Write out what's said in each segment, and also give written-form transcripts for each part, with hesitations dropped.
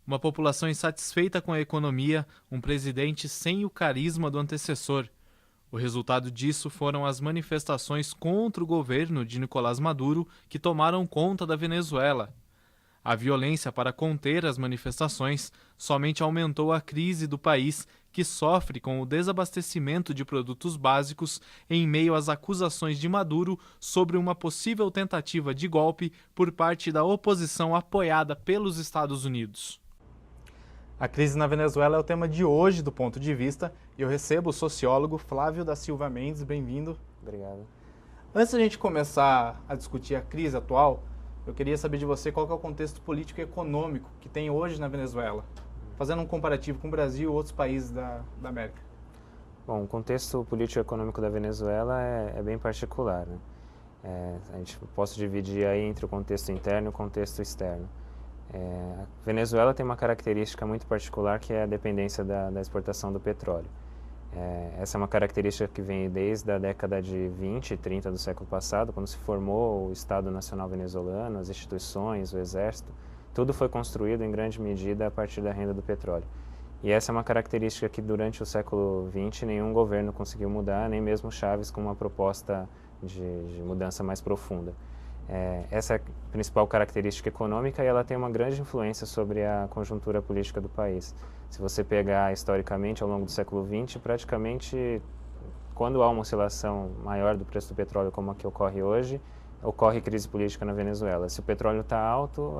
Uma população insatisfeita com a economia, um presidente sem o carisma do antecessor. O resultado disso foram as manifestações contra o governo de Nicolás Maduro que tomaram conta da Venezuela. A violência para conter as manifestações somente aumentou a crise do país, que sofre com o desabastecimento de produtos básicos em meio às acusações de Maduro sobre uma possível tentativa de golpe por parte da oposição apoiada pelos Estados Unidos. A crise na Venezuela é o tema de hoje do Ponto de Vista e eu recebo o sociólogo Flávio da Silva Mendes. Bem-vindo. Obrigado. Antes da gente começar a discutir a crise atual, eu queria saber de você qual que é o contexto político e econômico que tem hoje na Venezuela, fazendo um comparativo com o Brasil e outros países da América. Bom, o contexto político e econômico da Venezuela é bem particular, né? A gente posso dividir aí entre o contexto interno e o contexto externo. A Venezuela tem uma característica muito particular que é a dependência da exportação do petróleo. Essa é uma característica que vem desde a década de 20 e 30 do século passado, quando se formou o Estado Nacional Venezuelano, as instituições, o exército. Tudo foi construído em grande medida a partir da renda do petróleo. E essa é uma característica que durante o século XX nenhum governo conseguiu mudar, nem mesmo Chávez com uma proposta de mudança mais profunda. Essa é a principal característica econômica e ela tem uma grande influência sobre a conjuntura política do país. Se você pegar historicamente ao longo do século XX, praticamente quando há uma oscilação maior do preço do petróleo como a que ocorre hoje, ocorre crise política na Venezuela. Se o petróleo está alto,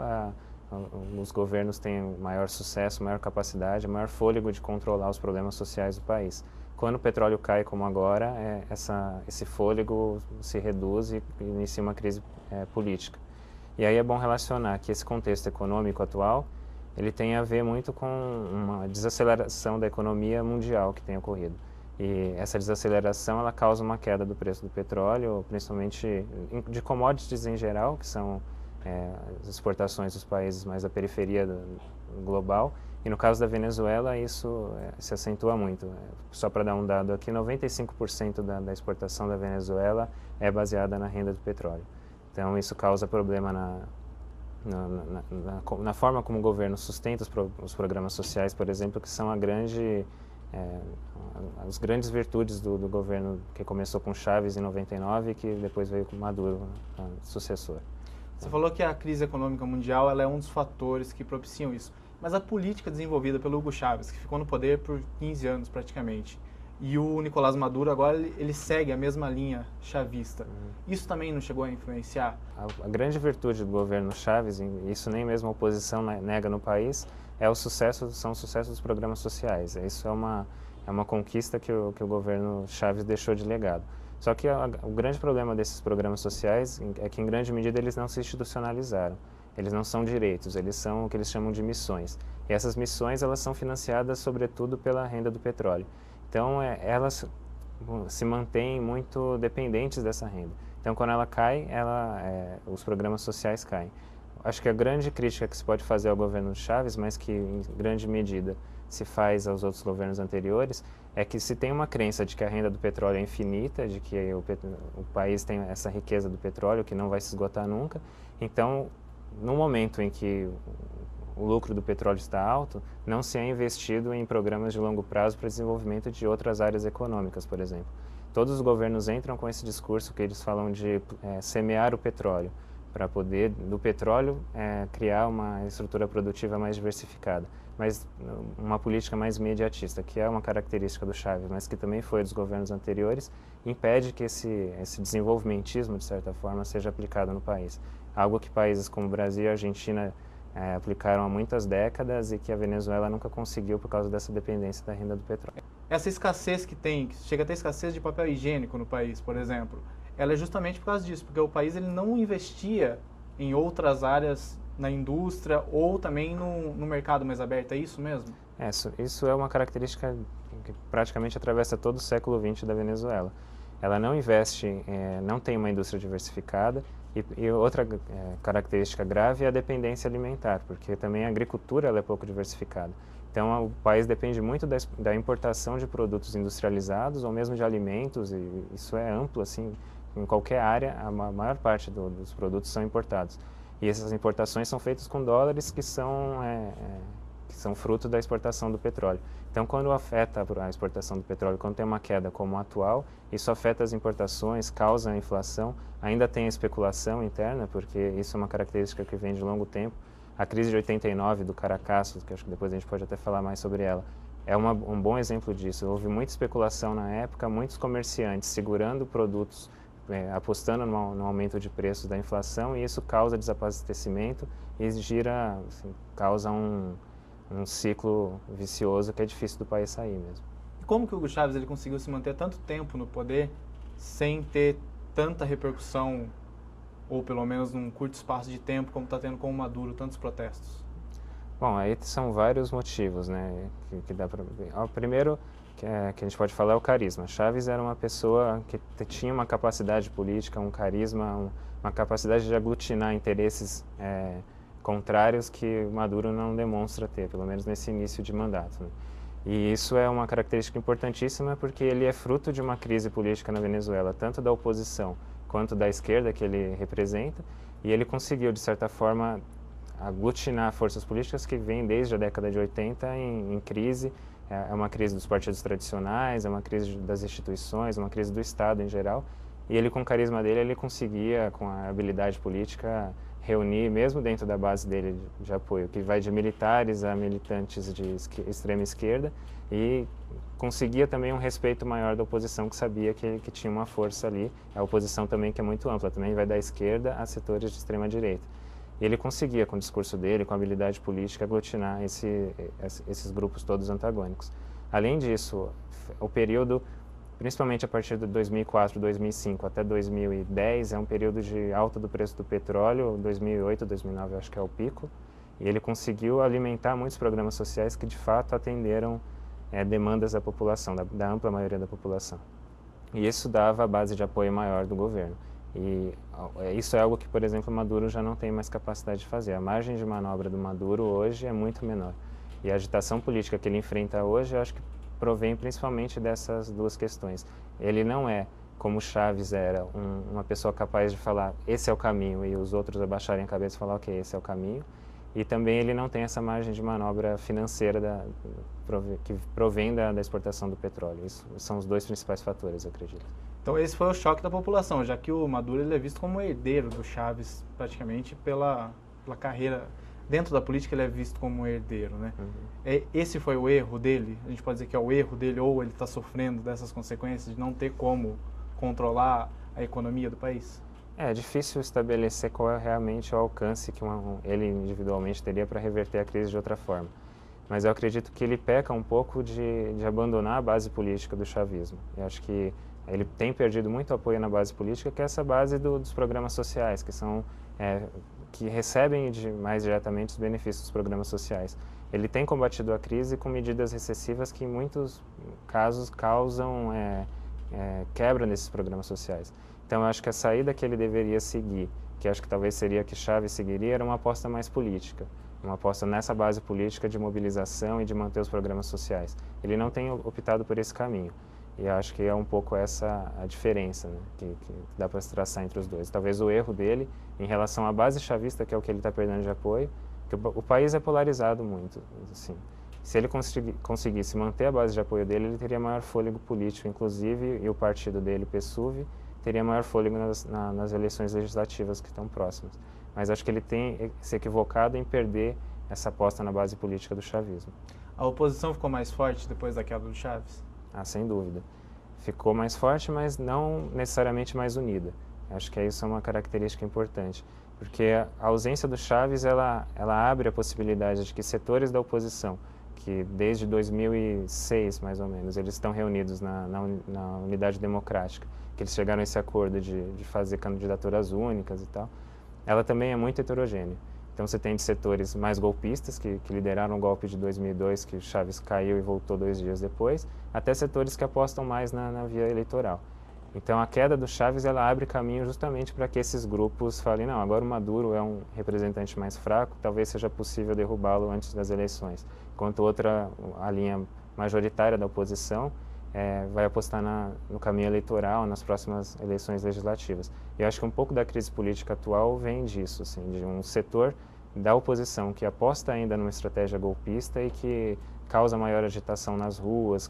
os governos têm maior sucesso, maior capacidade, maior fôlego de controlar os problemas sociais do país. Quando o petróleo cai como agora, esse fôlego se reduz e inicia uma crise política. E aí é bom relacionar que esse contexto econômico atual ele tem a ver muito com uma desaceleração da economia mundial que tem ocorrido. E essa desaceleração ela causa uma queda do preço do petróleo, principalmente de commodities em geral, que são as exportações dos países mais da periferia global. E no caso da Venezuela, isso se acentua muito. Só para dar um dado aqui, 95% da exportação da Venezuela é baseada na renda do petróleo. Então, isso causa problema na forma como o governo sustenta os programas sociais, por exemplo, que são as grandes virtudes do governo que começou com Chávez em 99 e que depois veio com Maduro, sucessor. Você falou que a crise econômica mundial ela é um dos fatores que propiciam isso. Mas a política desenvolvida pelo Hugo Chávez, que ficou no poder por 15 anos praticamente, e o Nicolás Maduro agora ele segue a mesma linha chavista. Isso também não chegou a influenciar? A grande virtude do governo Chávez, e isso nem mesmo a oposição nega no país, são o sucesso dos programas sociais. Isso é uma conquista que o governo Chávez deixou de legado. Só que o grande problema desses programas sociais é que, em grande medida, eles não se institucionalizaram. Eles não são direitos, eles são o que eles chamam de missões. E essas missões elas são financiadas, sobretudo, pela renda do petróleo. Então, elas se mantêm muito dependentes dessa renda. Então, quando ela cai, os programas sociais caem. Acho que a grande crítica que se pode fazer ao governo Chávez, mas que, em grande medida, se faz aos outros governos anteriores, é que se tem uma crença de que a renda do petróleo é infinita, de que o país tem essa riqueza do petróleo que não vai se esgotar nunca, então, no momento em que o lucro do petróleo está alto, não se é investido em programas de longo prazo para desenvolvimento de outras áreas econômicas, por exemplo. Todos os governos entram com esse discurso que eles falam de semear o petróleo, para poder, do petróleo, criar uma estrutura produtiva mais diversificada, mas uma política mais imediatista, que é uma característica do Chávez, mas que também foi dos governos anteriores, impede que esse desenvolvimentismo, de certa forma, seja aplicado no país. Algo que países como o Brasil e a Argentina aplicaram há muitas décadas e que a Venezuela nunca conseguiu por causa dessa dependência da renda do petróleo. Essa escassez que tem, que chega a ter escassez de papel higiênico no país, por exemplo, ela é justamente por causa disso, porque o país ele não investia em outras áreas na indústria ou também no mercado mais aberto, é isso mesmo? Isso é uma característica que praticamente atravessa todo o século XX da Venezuela. Ela não investe, não tem uma indústria diversificada e outra característica grave é a dependência alimentar, porque também a agricultura ela é pouco diversificada. Então, o país depende muito da importação de produtos industrializados ou mesmo de alimentos, e isso é amplo, assim, em qualquer área, a maior parte dos produtos são importados. E essas importações são feitas com dólares que são que são fruto da exportação do petróleo. Então, quando afeta a exportação do petróleo, quando tem uma queda como a atual, isso afeta as importações, causa a inflação, ainda tem a especulação interna, porque isso é uma característica que vem de longo tempo. A crise de 89 do Caracaço, que acho que depois a gente pode até falar mais sobre ela, é um bom exemplo disso. Houve muita especulação na época, muitos comerciantes segurando produtos, apostando no aumento de preços da inflação, e isso causa desabastecimento e causa um ciclo vicioso que é difícil do país sair mesmo. E como que o Hugo Chávez ele conseguiu se manter tanto tempo no poder sem ter tanta repercussão, ou pelo menos num curto espaço de tempo, como está tendo com o Maduro, tantos protestos? Bom, aí são vários motivos, né, que dá para ver. O primeiro que a gente pode falar é o carisma. Chávez era uma pessoa que tinha uma capacidade política, um carisma, uma capacidade de aglutinar interesses contrários que Maduro não demonstra ter, pelo menos nesse início de mandato, né? E isso é uma característica importantíssima porque ele é fruto de uma crise política na Venezuela, tanto da oposição quanto da esquerda que ele representa, e ele conseguiu, de certa forma, aglutinar forças políticas que vêm desde a década de 80 em crise. É uma crise dos partidos tradicionais, é uma crise das instituições, uma crise do Estado em geral, e ele, com o carisma dele, ele conseguia, com a habilidade política, reunir, mesmo dentro da base dele de apoio, que vai de militares a militantes de extrema esquerda, e conseguia também um respeito maior da oposição, que sabia que tinha uma força ali. A oposição também, que é muito ampla, também vai da esquerda a setores de extrema direita. E ele conseguia, com o discurso dele, com a habilidade política, aglutinar esses grupos todos antagônicos. Além disso, o período, principalmente a partir de 2004, 2005 até 2010, é um período de alta do preço do petróleo. 2008, 2009 eu acho que é o pico. E ele conseguiu alimentar muitos programas sociais que de fato atenderam demandas da população, da ampla maioria da população. E isso dava a base de apoio maior do governo. E isso é algo que, por exemplo, Maduro já não tem mais capacidade de fazer. A margem de manobra do Maduro hoje é muito menor. E a agitação política que ele enfrenta hoje, eu acho que provém principalmente dessas duas questões. Ele não é, como Chávez era, uma pessoa capaz de falar esse é o caminho e os outros abaixarem a cabeça e falar ok, esse é o caminho. E também ele não tem essa margem de manobra financeira que provém da exportação do petróleo. Isso são os dois principais fatores, eu acredito. Então esse foi o choque da população, já que o Maduro ele é visto como herdeiro do Chávez, praticamente pela carreira. Dentro da política ele é visto como um herdeiro, né? Uhum. Esse foi o erro dele? A gente pode dizer que é o erro dele, ou ele está sofrendo dessas consequências de não ter como controlar a economia do país? É difícil estabelecer qual é realmente o alcance que ele individualmente teria para reverter a crise de outra forma. Mas eu acredito que ele peca um pouco de abandonar a base política do chavismo. Eu acho que ele tem perdido muito apoio na base política, que é essa base dos programas sociais, que recebem mais diretamente os benefícios dos programas sociais. Ele tem combatido a crise com medidas recessivas que, em muitos casos, causam quebra nesses programas sociais. Então, eu acho que a saída que ele deveria seguir, que acho que talvez seria a que Chávez seguiria, era uma aposta mais política, uma aposta nessa base política de mobilização e de manter os programas sociais. Ele não tem optado por esse caminho. E acho que é um pouco essa a diferença, né, que dá para se traçar entre os dois. Talvez o erro dele em relação à base chavista, que é o que ele está perdendo de apoio, que o país é polarizado muito. Assim. Se ele conseguisse manter a base de apoio dele, ele teria maior fôlego político, inclusive, e o partido dele, o PSUV, teria maior fôlego nas eleições legislativas que estão próximas. Mas acho que ele tem se equivocado em perder essa aposta na base política do chavismo. A oposição ficou mais forte depois da queda do Chávez? Ah, sem dúvida. Ficou mais forte, mas não necessariamente mais unida. Acho que isso é uma característica importante, porque a ausência do Chávez, ela abre a possibilidade de que setores da oposição, que desde 2006, mais ou menos, eles estão reunidos na Unidade Democrática, que eles chegaram a esse acordo de fazer candidaturas únicas e tal, ela também é muito heterogênea. Então você tem de setores mais golpistas, que lideraram o golpe de 2002, que Chávez caiu e voltou 2 dias depois, até setores que apostam mais na via eleitoral. Então a queda do Chávez, ela abre caminho justamente para que esses grupos falem, não, agora o Maduro é um representante mais fraco, talvez seja possível derrubá-lo antes das eleições. Enquanto a linha majoritária da oposição, vai apostar no caminho eleitoral nas próximas eleições legislativas. E eu acho que um pouco da crise política atual vem disso, assim, de um setor da oposição, que aposta ainda numa estratégia golpista e que causa maior agitação nas ruas,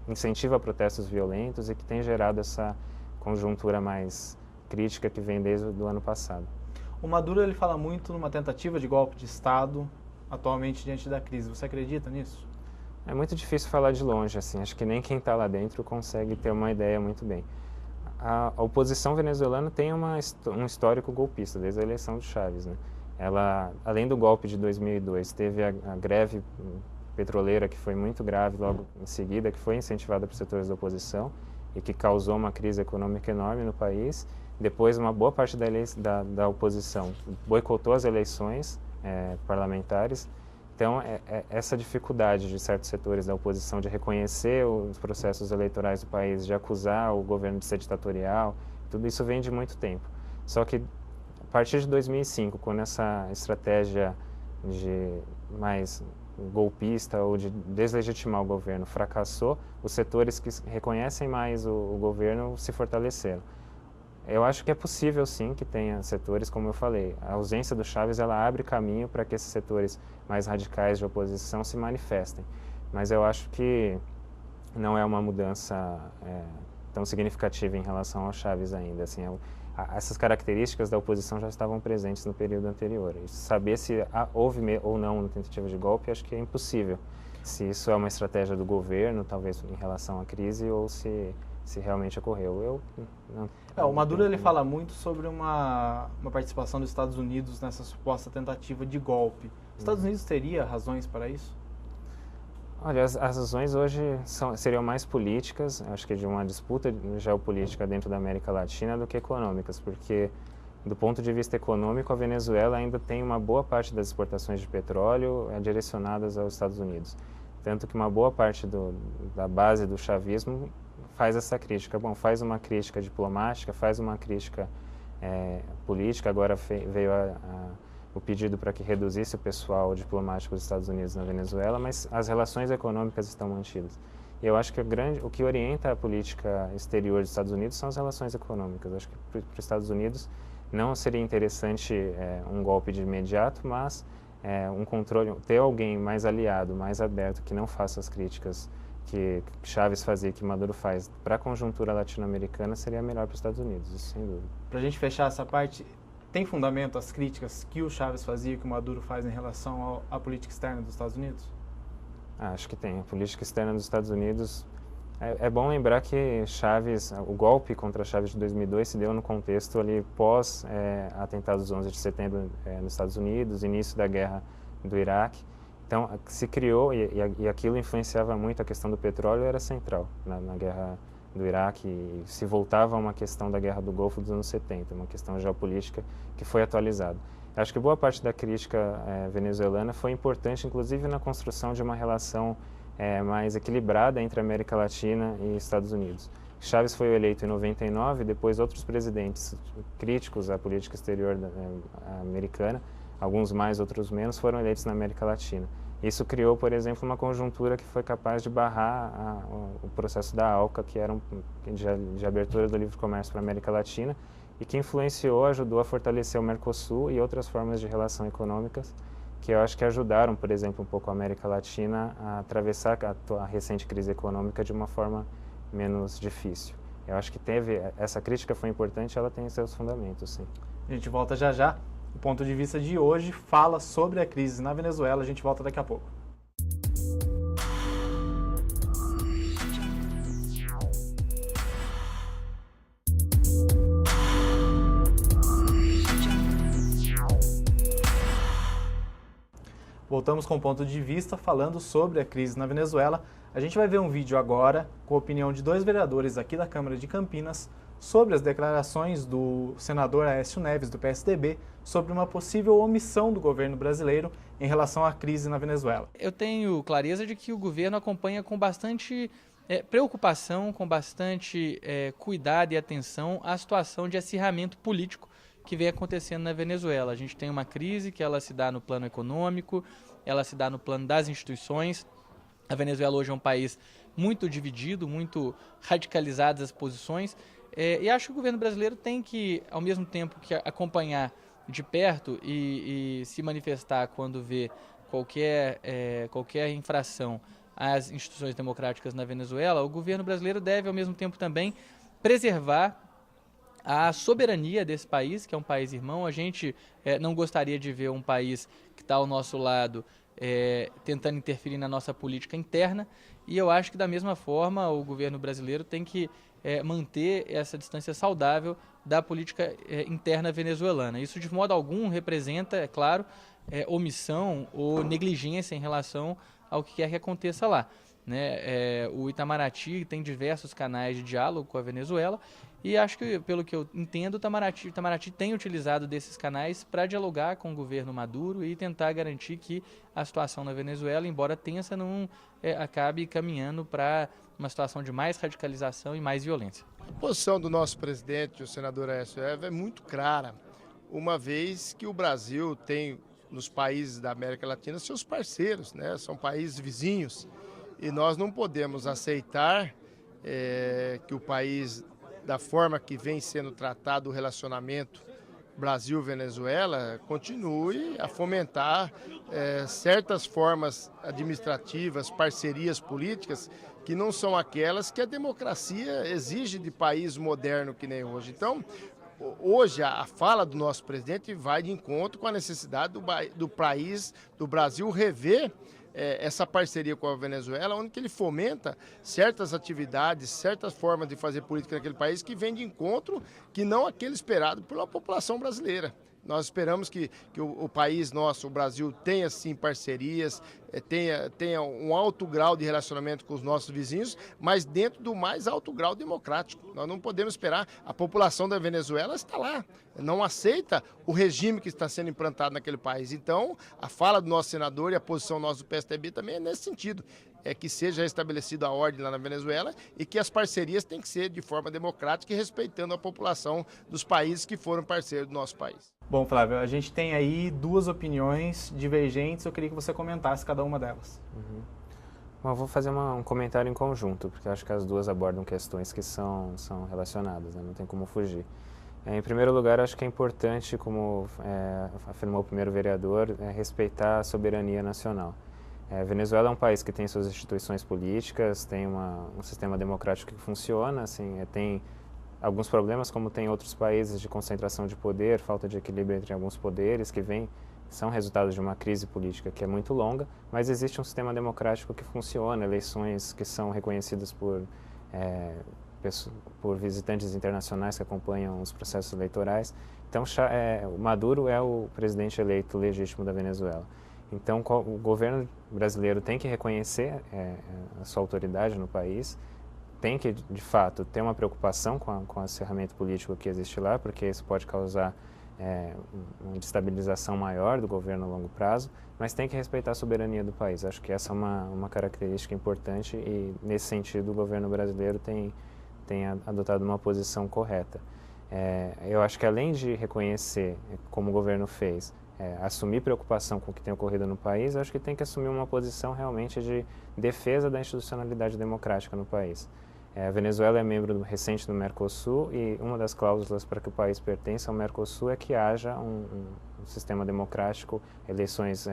incentiva protestos violentos e que tem gerado essa conjuntura mais crítica que vem desde o ano passado. O Maduro ele fala muito numa tentativa de golpe de Estado atualmente diante da crise. Você acredita nisso? É muito difícil falar de longe, assim. Acho que nem quem está lá dentro consegue ter uma ideia muito bem. A oposição venezuelana tem um histórico golpista desde a eleição de Chávez, né? Ela, além do golpe de 2002, teve a greve petroleira que foi muito grave logo em seguida, que foi incentivada por setores da oposição e que causou uma crise econômica enorme no país. Depois, uma boa parte da oposição boicotou as eleições parlamentares. Então, essa dificuldade de certos setores da oposição de reconhecer os processos eleitorais do país, de acusar o governo de ser ditatorial, tudo isso vem de muito tempo. Só que, a partir de 2005, quando essa estratégia mais golpista ou de deslegitimar o governo fracassou, os setores que reconhecem mais o governo se fortaleceram. Eu acho que é possível, sim, que tenha setores, como eu falei. A ausência do Chávez, ela abre caminho para que esses setores mais radicais de oposição se manifestem. Mas eu acho que não é uma mudança tão significativa em relação ao Chávez ainda. Assim, essas características da oposição já estavam presentes no período anterior. E saber se houve ou não uma tentativa de golpe, acho que é impossível. Se isso é uma estratégia do governo, talvez em relação à crise, ou se realmente ocorreu. O Maduro ele fala muito sobre uma participação dos Estados Unidos nessa suposta tentativa de golpe. Os Estados Unidos teria razões para isso? Olha, as razões hoje seriam mais políticas, acho que de uma disputa geopolítica dentro da América Latina do que econômicas, porque do ponto de vista econômico, a Venezuela ainda tem uma boa parte das exportações de petróleo direcionadas aos Estados Unidos. Tanto que uma boa parte da base do chavismo faz essa crítica. Bom, faz uma crítica diplomática, faz uma crítica política. Agora veio o pedido para que reduzisse o pessoal diplomático dos Estados Unidos na Venezuela, mas as relações econômicas estão mantidas. E eu acho que o que orienta a política exterior dos Estados Unidos são as relações econômicas. Eu acho que para os Estados Unidos não seria interessante um golpe de imediato, mas um controle, ter alguém mais aliado, mais aberto, que não faça as críticas que Chávez fazia, que Maduro faz para a conjuntura latino-americana, seria melhor para os Estados Unidos, isso sem dúvida. Para a gente fechar essa parte, tem fundamento as críticas que o Chávez fazia e que o Maduro faz em relação à política externa dos Estados Unidos? Acho que tem. A política externa dos Estados Unidos... É bom lembrar que Chávez, o golpe contra Chávez de 2002 se deu no contexto ali pós atentados 11 de setembro nos Estados Unidos, início da guerra do Iraque. Então, se criou, e aquilo influenciava muito, a questão do petróleo era central na guerra do Iraque, e se voltava a uma questão da guerra do Golfo dos anos 70, uma questão geopolítica que foi atualizada. Acho que boa parte da crítica venezuelana foi importante, inclusive na construção de uma relação mais equilibrada entre América Latina e Estados Unidos. Chávez foi eleito em 99, depois outros presidentes críticos à política exterior americana, alguns mais, outros menos, foram eleitos na América Latina. Isso criou, por exemplo, uma conjuntura que foi capaz de barrar o processo da ALCA, que era de abertura do livre comércio para a América Latina, e que influenciou, ajudou a fortalecer o Mercosul e outras formas de relação econômicas, que eu acho que ajudaram, por exemplo, um pouco a América Latina a atravessar a recente crise econômica de uma forma menos difícil. Eu acho que essa crítica foi importante, ela tem seus fundamentos, sim. A gente volta já já. O ponto de vista de hoje fala sobre a crise na Venezuela. A gente volta daqui a pouco. Voltamos com o ponto de vista falando sobre a crise na Venezuela. A gente vai ver um vídeo agora com a opinião de dois vereadores aqui da Câmara de Campinas sobre as declarações do senador Aécio Neves, do PSDB, sobre uma possível omissão do governo brasileiro em relação à crise na Venezuela. Eu tenho clareza de que o governo acompanha com bastante preocupação, com bastante cuidado e atenção a situação de acirramento político que vem acontecendo na Venezuela. A gente tem uma crise que ela se dá no plano econômico, ela se dá no plano das instituições. A Venezuela hoje é um país muito dividido, muito radicalizadas as posições, e acho que o governo brasileiro tem que, ao mesmo tempo que acompanhar de perto e se manifestar quando vê qualquer infração às instituições democráticas na Venezuela, o governo brasileiro deve, ao mesmo tempo, também preservar a soberania desse país, que é um país irmão. A gente não gostaria de ver um país que está ao nosso lado tentando interferir na nossa política interna, e eu acho que, da mesma forma, o governo brasileiro tem que manter essa distância saudável da política interna venezuelana. Isso, de modo algum, representa, é claro, omissão ou negligência em relação ao que quer que aconteça lá, né? O Itamaraty tem diversos canais de diálogo com a Venezuela, e acho que, pelo que eu entendo, o Itamaraty tem utilizado desses canais para dialogar com o governo Maduro e tentar garantir que a situação na Venezuela, embora tensa, não acabe caminhando para uma situação de mais radicalização e mais violência. A posição do nosso presidente, o senador Aécio Neves, é muito clara, uma vez que o Brasil tem, nos países da América Latina, seus parceiros, né? São países vizinhos, e nós não podemos aceitar que o país, da forma que vem sendo tratado o relacionamento Brasil-Venezuela, continue a fomentar certas formas administrativas, parcerias políticas, que não são aquelas que a democracia exige de país moderno que nem hoje. Então, hoje a fala do nosso presidente vai de encontro com a necessidade do país, do Brasil, rever essa parceria com a Venezuela, onde que ele fomenta certas atividades, certas formas de fazer política naquele país que vem de encontro, que não aquele esperado pela população brasileira. Nós esperamos que o país nosso, o Brasil, tenha sim parcerias, tenha um alto grau de relacionamento com os nossos vizinhos, mas dentro do mais alto grau democrático. Nós não podemos esperar. A população da Venezuela está lá, não aceita o regime que está sendo implantado naquele país. Então, a fala do nosso senador e a posição nossa do PSDB também é nesse sentido. É que seja estabelecida a ordem lá na Venezuela e que as parcerias têm que ser de forma democrática e respeitando a população dos países que foram parceiros do nosso país. Bom, Flávio, a gente tem aí duas opiniões divergentes, eu queria que você comentasse cada uma delas. Bom, eu vou fazer um comentário em conjunto, porque eu acho que as duas abordam questões que são relacionadas, né? Não tem como fugir. Em primeiro lugar, acho que é importante, como afirmou o primeiro vereador, respeitar a soberania nacional. A Venezuela é um país que tem suas instituições políticas, tem um sistema democrático que funciona, assim, tem alguns problemas, como tem outros países, de concentração de poder, falta de equilíbrio entre alguns poderes, que são resultados de uma crise política que é muito longa, mas existe um sistema democrático que funciona, eleições que são reconhecidas por visitantes internacionais que acompanham os processos eleitorais. Então, o Maduro é o presidente eleito legítimo da Venezuela. Então, o governo brasileiro tem que reconhecer a sua autoridade no país, tem que, de fato, ter uma preocupação com o acirramento político que existe lá, porque isso pode causar uma destabilização maior do governo a longo prazo, mas tem que respeitar a soberania do país. Acho que essa é uma característica importante e, nesse sentido, o governo brasileiro tem adotado uma posição correta. Eu acho que, além de reconhecer, como o governo fez, assumir preocupação com o que tem ocorrido no país, acho que tem que assumir uma posição realmente de defesa da institucionalidade democrática no país. A Venezuela é membro recente do Mercosul e uma das cláusulas para que o país pertença ao Mercosul é que haja um sistema democrático, eleições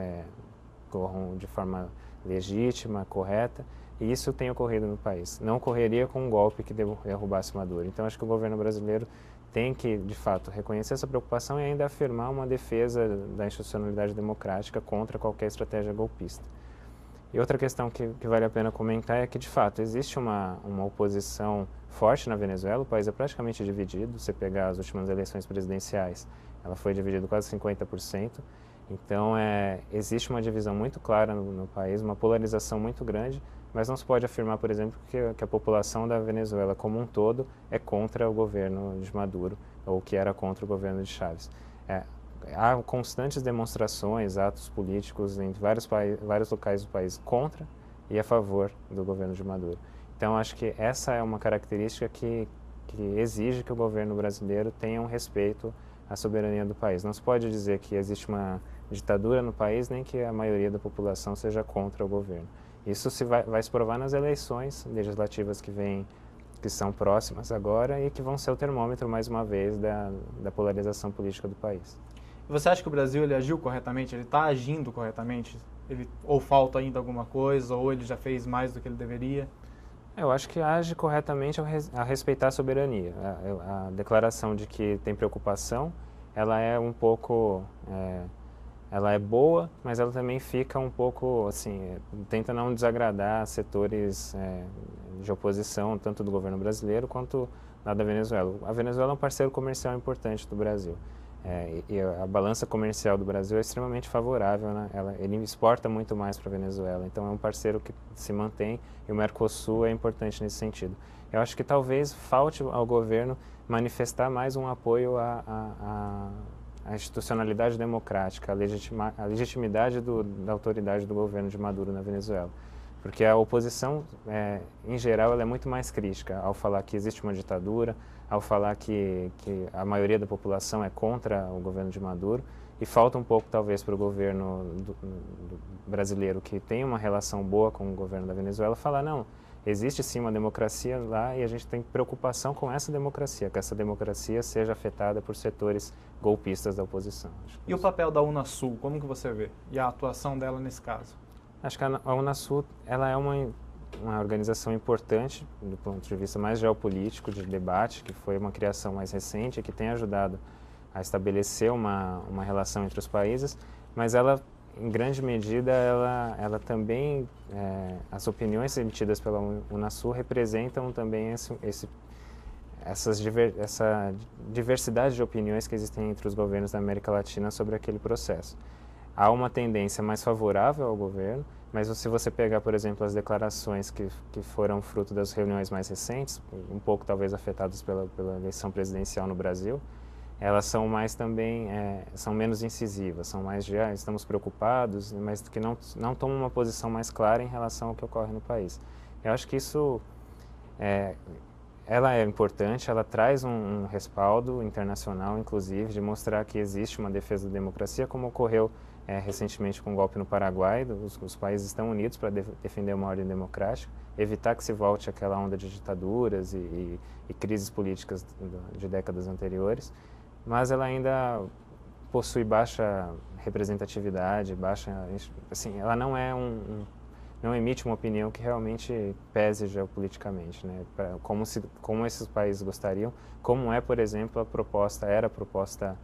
corram de forma legítima, correta, e isso tem ocorrido no país. Não ocorreria com um golpe que derrubasse Maduro. Então, acho que o governo brasileiro tem que, de fato, reconhecer essa preocupação e ainda afirmar uma defesa da institucionalidade democrática contra qualquer estratégia golpista. E outra questão que vale a pena comentar é que, de fato, existe uma oposição forte na Venezuela. O país é praticamente dividido. Se você pegar as últimas eleições presidenciais, ela foi dividida quase 50%. Então, existe uma divisão muito clara no país, uma polarização muito grande, mas não se pode afirmar, por exemplo, que a população da Venezuela como um todo é contra o governo de Maduro, ou que era contra o governo de Chávez. Há constantes demonstrações, atos políticos em vários locais do país contra e a favor do governo de Maduro. Então, acho que essa é uma característica que exige que o governo brasileiro tenha um respeito à soberania do país. Não se pode dizer que existe uma ditadura no país, nem que a maioria da população seja contra o governo. Isso vai se provar nas eleições legislativas que são próximas agora e que vão ser o termômetro, mais uma vez, da polarização política do país. Você acha que o Brasil ele agiu corretamente? Ele está agindo corretamente? Ou falta ainda alguma coisa, ou ele já fez mais do que ele deveria? Eu acho que age corretamente a respeitar a soberania. A declaração de que tem preocupação, ela é um pouco, ela é boa, mas ela também fica um pouco, assim, tenta não desagradar setores de oposição, tanto do governo brasileiro quanto da Venezuela. A Venezuela é um parceiro comercial importante do Brasil. E a balança comercial do Brasil é extremamente favorável, né? Ele exporta muito mais para a Venezuela, então é um parceiro que se mantém e o Mercosul é importante nesse sentido. Eu acho que talvez falte ao governo manifestar mais um apoio à institucionalidade democrática, à legitimidade da autoridade do governo de Maduro na Venezuela. Porque a oposição, em geral, ela é muito mais crítica ao falar que existe uma ditadura, ao falar que a maioria da população é contra o governo de Maduro, e falta um pouco, talvez, para o governo do brasileiro, que tem uma relação boa com o governo da Venezuela, falar, não, existe sim uma democracia lá e a gente tem preocupação com essa democracia, que essa democracia seja afetada por setores golpistas da oposição. E o papel da Unasul, como que você vê? E a atuação dela nesse caso? Acho que a Unasul ela é uma organização importante do ponto de vista mais geopolítico, de debate, que foi uma criação mais recente, que tem ajudado a estabelecer uma relação entre os países, mas ela, em grande medida, ela também, as opiniões emitidas pela Unasul representam também essa diversidade de opiniões que existem entre os governos da América Latina sobre aquele processo. Há uma tendência mais favorável ao governo, mas se você pegar, por exemplo, as declarações que foram fruto das reuniões mais recentes, um pouco talvez afetadas pela eleição presidencial no Brasil, elas são mais também, são menos incisivas, são mais de, estamos preocupados, mas que não tomam uma posição mais clara em relação ao que ocorre no país. Eu acho que isso, ela é importante, ela traz um respaldo internacional, inclusive, de mostrar que existe uma defesa da democracia, como ocorreu recentemente com o golpe no Paraguai. Os países estão unidos para defender uma ordem democrática, evitar que se volte aquela onda de ditaduras e crises políticas de décadas anteriores, mas ela ainda possui baixa representatividade, assim, ela não não emite uma opinião que realmente pese geopoliticamente, né? Como esses países gostariam, como por exemplo, era a proposta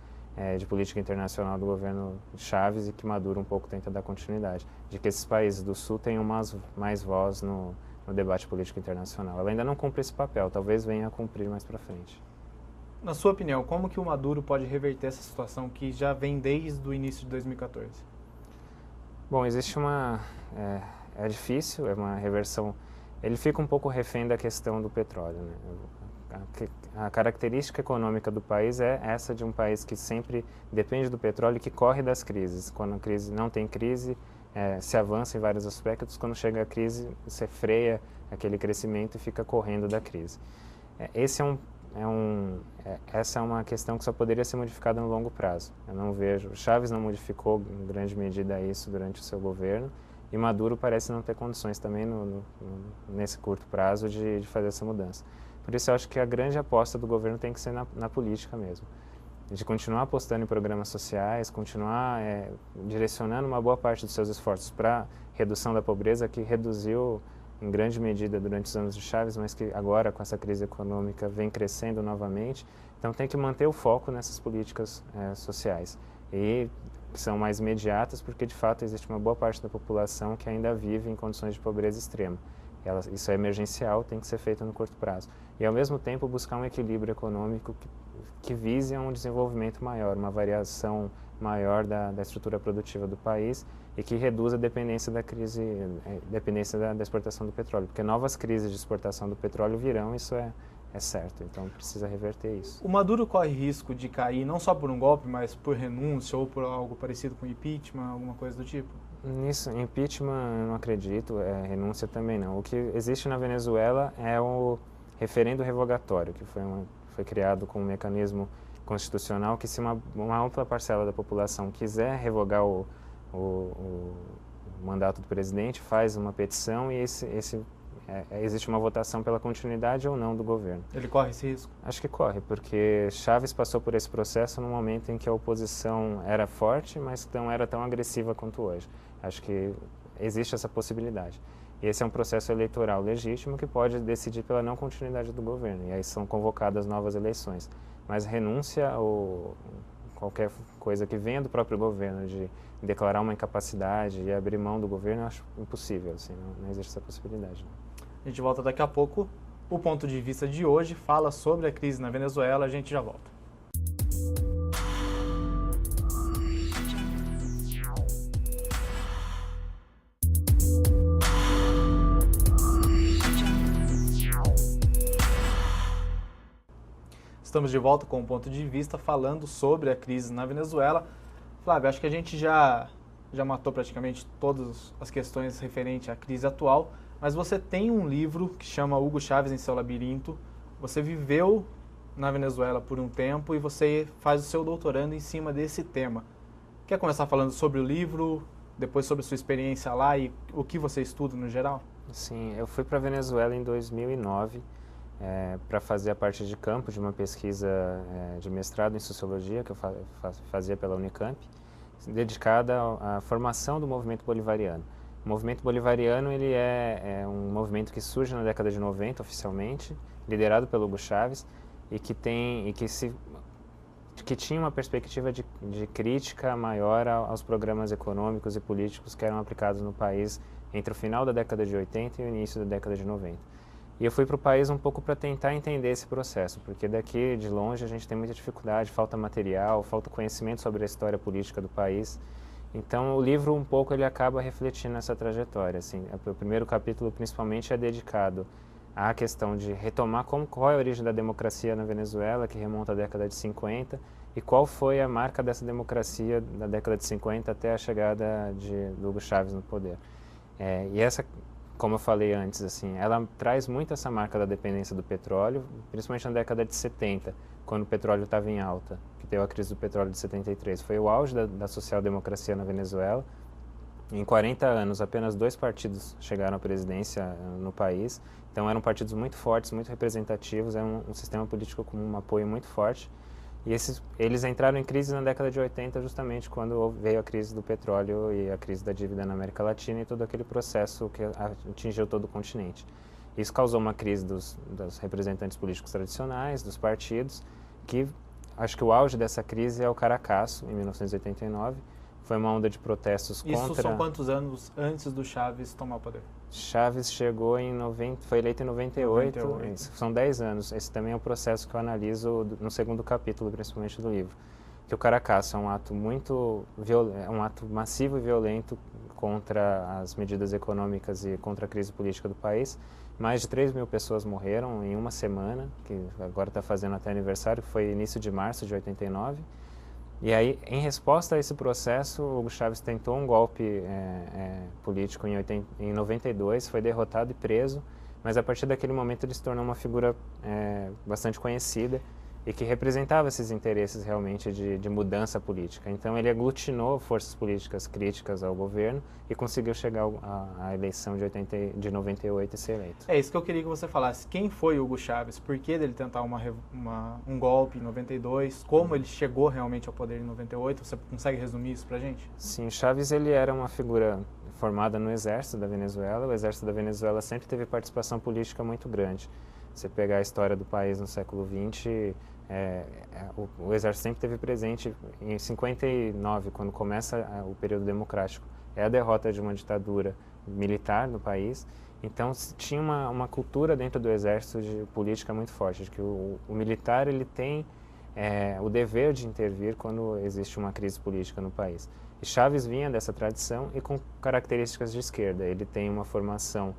de política internacional do governo Chávez e que Maduro um pouco tenta dar continuidade, de que esses países do Sul tenham mais voz no debate político internacional. Ela ainda não cumpre esse papel, talvez venha a cumprir mais para frente. Na sua opinião, como que o Maduro pode reverter essa situação que já vem desde o início de 2014? Bom, existe é difícil, é uma reversão. Ele fica um pouco refém da questão do petróleo, né? A característica econômica do país é essa de um país que sempre depende do petróleo e que corre das crises. Quando a crise não tem crise, se avança em vários aspectos. Quando chega a crise, você freia aquele crescimento e fica correndo da crise. Essa é uma questão que só poderia ser modificada no longo prazo. Eu não vejo. Chávez não modificou em grande medida isso durante o seu governo e Maduro parece não ter condições também nesse curto prazo de fazer essa mudança. Por isso eu acho que a grande aposta do governo tem que ser na política mesmo, de continuar apostando em programas sociais, continuar direcionando uma boa parte dos seus esforços para redução da pobreza, que reduziu em grande medida durante os anos de Chávez, mas que agora com essa crise econômica vem crescendo novamente. Então tem que manter o foco nessas políticas sociais e que são mais imediatas, porque de fato existe uma boa parte da população que ainda vive em condições de pobreza extrema. Isso é emergencial, tem que ser feito no curto prazo. E, ao mesmo tempo, buscar um equilíbrio econômico que vise um desenvolvimento maior, uma variação maior da estrutura produtiva do país e que reduza a dependência da exportação do petróleo. Porque novas crises de exportação do petróleo virão, isso é certo. Então, precisa reverter isso. O Maduro corre risco de cair não só por um golpe, mas por renúncia ou por algo parecido com impeachment, alguma coisa do tipo? Nisso, impeachment eu não acredito, renúncia também não. O que existe na Venezuela é o referendo revogatório, que foi criado com um mecanismo constitucional que se uma ampla parcela da população quiser revogar o mandato do presidente, faz uma petição e existe uma votação pela continuidade ou não do governo. Ele corre esse risco? Acho que corre, porque Chávez passou por esse processo num momento em que a oposição era forte, mas não era tão agressiva quanto hoje. Acho que existe essa possibilidade. E esse é um processo eleitoral legítimo que pode decidir pela não continuidade do governo, e aí são convocadas novas eleições. Mas renúncia ou qualquer coisa que venha do próprio governo de declarar uma incapacidade e abrir mão do governo, eu acho impossível, assim, não existe essa possibilidade. A gente volta daqui a pouco. O ponto de vista de hoje fala sobre a crise na Venezuela, a gente já volta. Estamos de volta com o ponto de vista falando sobre a crise na Venezuela. Flávio, acho que a gente já matou praticamente todas as questões referentes à crise atual, mas você tem um livro que chama Hugo Chávez em seu Labirinto. Você viveu na Venezuela por um tempo e você faz o seu doutorando em cima desse tema. Quer começar falando sobre o livro, depois sobre a sua experiência lá e o que você estuda no geral? Sim, eu fui para a Venezuela em 2009 para fazer a parte de campo de uma pesquisa de mestrado em Sociologia que eu fazia pela Unicamp, dedicada à formação do movimento bolivariano. O movimento bolivariano ele é um movimento que surge na década de 90 oficialmente, liderado pelo Hugo Chávez, e que tinha uma perspectiva de crítica maior aos programas econômicos e políticos que eram aplicados no país entre o final da década de 80 e o início da década de 90. E eu fui para o país um pouco para tentar entender esse processo, porque daqui de longe a gente tem muita dificuldade, falta material, falta conhecimento sobre a história política do país. Então o livro um pouco ele acaba refletindo essa trajetória. Assim, o primeiro capítulo principalmente é dedicado à questão de retomar qual é a origem da democracia na Venezuela, que remonta à década de 50, e qual foi a marca dessa democracia da década de 50 até a chegada do Hugo Chávez no poder. E essa, como eu falei antes, assim, ela traz muito essa marca da dependência do petróleo, principalmente na década de 70, quando o petróleo estava em alta, que teve a crise do petróleo de 73. Foi o auge da social-democracia na Venezuela. Em 40 anos, apenas 2 partidos chegaram à presidência no país, então eram partidos muito fortes, muito representativos, era um sistema político com um apoio muito forte. E eles entraram em crise na década de 80 justamente quando veio a crise do petróleo e a crise da dívida na América Latina e todo aquele processo que atingiu todo o continente. Isso causou uma crise dos representantes políticos tradicionais, dos partidos, que acho que o auge dessa crise é o Caracaço, em 1989. Foi uma onda de protestos contra... Isso são quantos anos antes do Chávez tomar o poder? Chávez chegou foi eleito em 98. São 10 anos. Esse também é um processo que eu analiso no segundo capítulo, principalmente do livro. Que o Caracaço é um ato um ato massivo e violento contra as medidas econômicas e contra a crise política do país. Mais de 3 mil pessoas morreram em uma semana, que agora está fazendo até aniversário, que foi início de março de 89. E aí, em resposta a esse processo, o Hugo Chávez tentou um golpe político em 92, foi derrotado e preso, mas a partir daquele momento ele se tornou uma figura bastante conhecida e que representava esses interesses realmente de mudança política. Então ele aglutinou forças políticas críticas ao governo e conseguiu chegar à eleição de 98 e ser eleito. É isso que eu queria que você falasse. Quem foi Hugo Chávez? Por que dele tentar um golpe em 92? Como ele chegou realmente ao poder em 98? Você consegue resumir isso pra gente? Sim, Chávez ele era uma figura formada no exército da Venezuela. O exército da Venezuela sempre teve participação política muito grande. Você pegar a história do país no século XX, o exército sempre esteve presente. Em 59, quando começa o período democrático, é a derrota de uma ditadura militar no país. Então tinha uma cultura dentro do exército de política muito forte, de que o militar ele tem o dever de intervir quando existe uma crise política no país. E Chávez vinha dessa tradição e com características de esquerda. Ele tem uma formação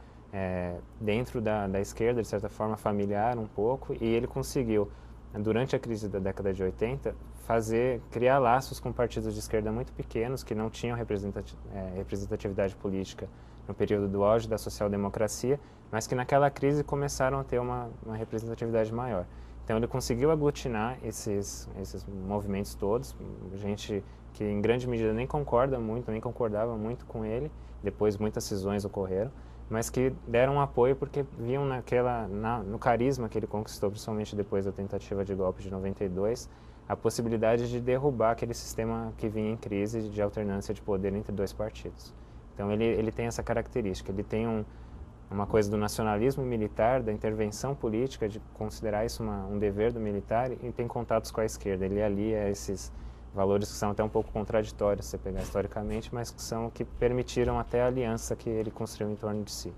dentro da esquerda, de certa forma familiar um pouco, e ele conseguiu, durante a crise da década de 80, criar laços com partidos de esquerda muito pequenos, que não tinham representatividade política no período do auge da social-democracia, mas que naquela crise começaram a ter uma representatividade maior. Então ele conseguiu aglutinar esses movimentos todos, gente que em grande medida nem concordava muito com ele, depois muitas cisões ocorreram, mas que deram apoio porque viam no carisma que ele conquistou, principalmente depois da tentativa de golpe de 92, a possibilidade de derrubar aquele sistema que vinha em crise de alternância de poder entre dois partidos. Então ele tem essa característica, ele tem uma coisa do nacionalismo militar, da intervenção política, de considerar isso um dever do militar, e tem contatos com a esquerda. Ele alia esses valores que são até um pouco contraditórios, se você pegar historicamente, mas que permitiram até a aliança que ele construiu em torno de si.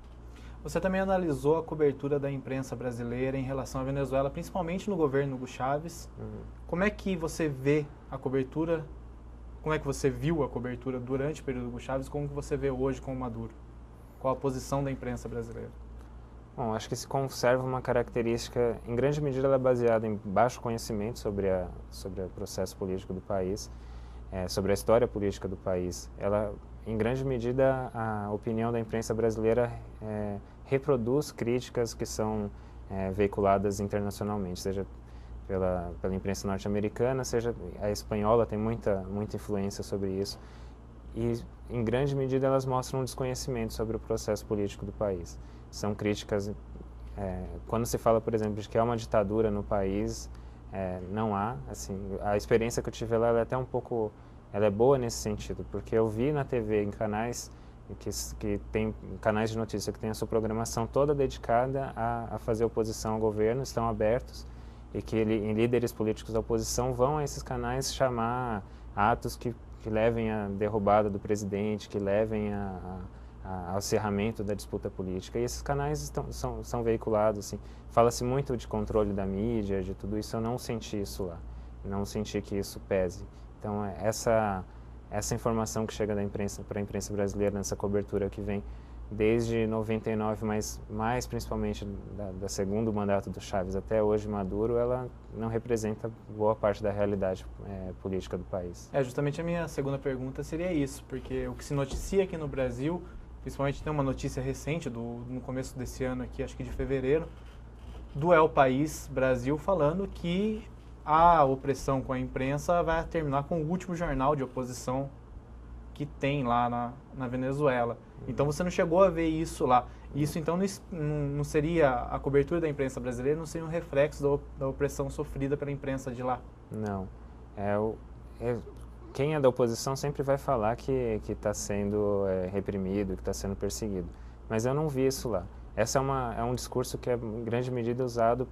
Você também analisou a cobertura da imprensa brasileira em relação à Venezuela, principalmente no governo Hugo Chávez. Como é que você vê a cobertura, como é que você viu a cobertura durante o período Hugo Chávez, como que você vê hoje com o Maduro? Qual a posição da imprensa brasileira? Bom, acho que se conserva uma característica, em grande medida ela é baseada em baixo conhecimento sobre o processo político do país, sobre a história política do país. Ela, em grande medida, a opinião da imprensa brasileira reproduz críticas que são veiculadas internacionalmente, seja pela imprensa norte-americana, seja a espanhola tem muita influência sobre isso. E, em grande medida, elas mostram um desconhecimento sobre o processo político do país. São críticas, quando se fala, por exemplo, de que há uma ditadura no país, não há. Assim, a experiência que eu tive lá, ela é até um pouco, ela é boa nesse sentido, porque eu vi na TV, em canais, que tem canais de notícia que tem a sua programação toda dedicada a fazer oposição ao governo, estão abertos, e que líderes políticos da oposição vão a esses canais chamar atos que levem à derrubada do presidente, que levem ao cerramento da disputa política. E esses canais são veiculados. Assim. Fala-se muito de controle da mídia, de tudo isso. Eu não senti isso lá. Não senti que isso pese. Então, essa informação que chega da imprensa para a imprensa brasileira, nessa cobertura que vem desde 99, mas mais principalmente da segundo mandato do Chávez até hoje, Maduro, ela não representa boa parte da realidade política do país. Justamente a minha segunda pergunta seria isso, porque o que se noticia aqui no Brasil, principalmente tem uma notícia recente, no começo desse ano aqui, acho que de fevereiro, do El País Brasil, falando que a opressão com a imprensa vai terminar com o último jornal de oposição que tem lá na Venezuela. Então você não chegou a ver isso lá. Isso então não seria, a cobertura da imprensa brasileira não seria um reflexo da opressão sofrida pela imprensa de lá? Não. Quem é da oposição sempre vai falar que está sendo reprimido, que está sendo perseguido. Mas eu não vi isso lá. Esse é um discurso que é em grande medida usado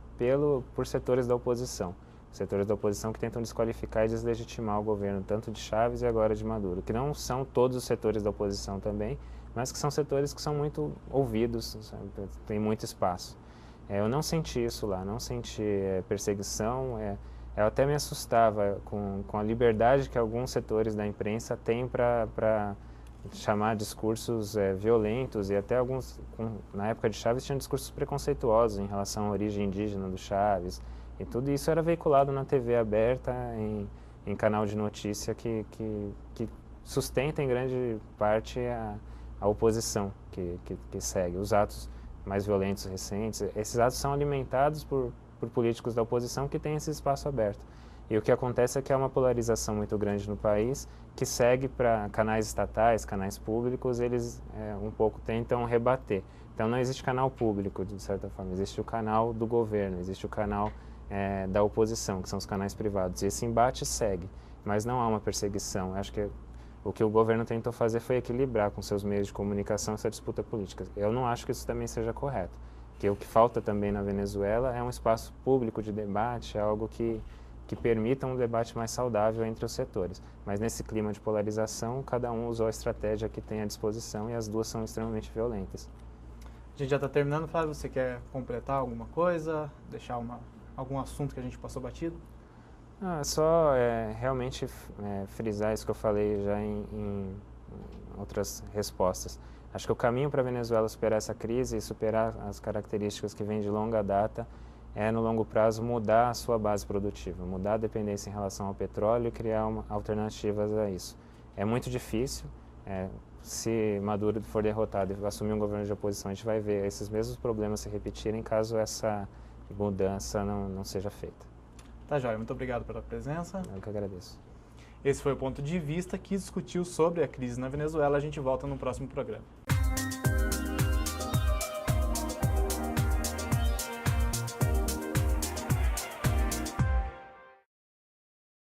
por setores da oposição. Setores da oposição que tentam desqualificar e deslegitimar o governo, tanto de Chávez e agora de Maduro, que não são todos os setores da oposição também, mas que são setores que são muito ouvidos, sabe? Tem muito espaço. Eu não senti isso lá, não senti perseguição, eu até me assustava com a liberdade que alguns setores da imprensa têm para chamar discursos violentos, e até alguns, na época de Chávez, tinham discursos preconceituosos em relação à origem indígena do Chávez. E tudo isso era veiculado na TV aberta, em canal de notícia que sustenta em grande parte a oposição que segue. Os atos mais violentos recentes, esses atos são alimentados por políticos da oposição que têm esse espaço aberto. E o que acontece é que há uma polarização muito grande no país, que segue para canais estatais, canais públicos, eles um pouco tentam rebater. Então não existe canal público, de certa forma, existe o canal do governo, existe o canal da oposição, que são os canais privados. E esse embate segue, mas não há uma perseguição. Acho que o que o governo tentou fazer foi equilibrar com seus meios de comunicação essa disputa política. Eu não acho que isso também seja correto, porque o que falta também na Venezuela é um espaço público de debate, algo que permita um debate mais saudável entre os setores. Mas nesse clima de polarização, cada um usou a estratégia que tem à disposição e as duas são extremamente violentas. A gente já está terminando, Flávio, você quer completar alguma coisa, deixar algum assunto que a gente passou batido? Só realmente frisar isso que eu falei já em outras respostas. Acho que o caminho para a Venezuela superar essa crise e superar as características que vêm de longa data no longo prazo, mudar a sua base produtiva, mudar a dependência em relação ao petróleo e criar alternativas a isso. É muito difícil. Se Maduro for derrotado e assumir um governo de oposição, a gente vai ver esses mesmos problemas se repetirem caso essa mudança não seja feita. Tá, joia. Muito obrigado pela presença. Eu que agradeço. Esse foi o Ponto de Vista, que discutiu sobre a crise na Venezuela. A gente volta no próximo programa.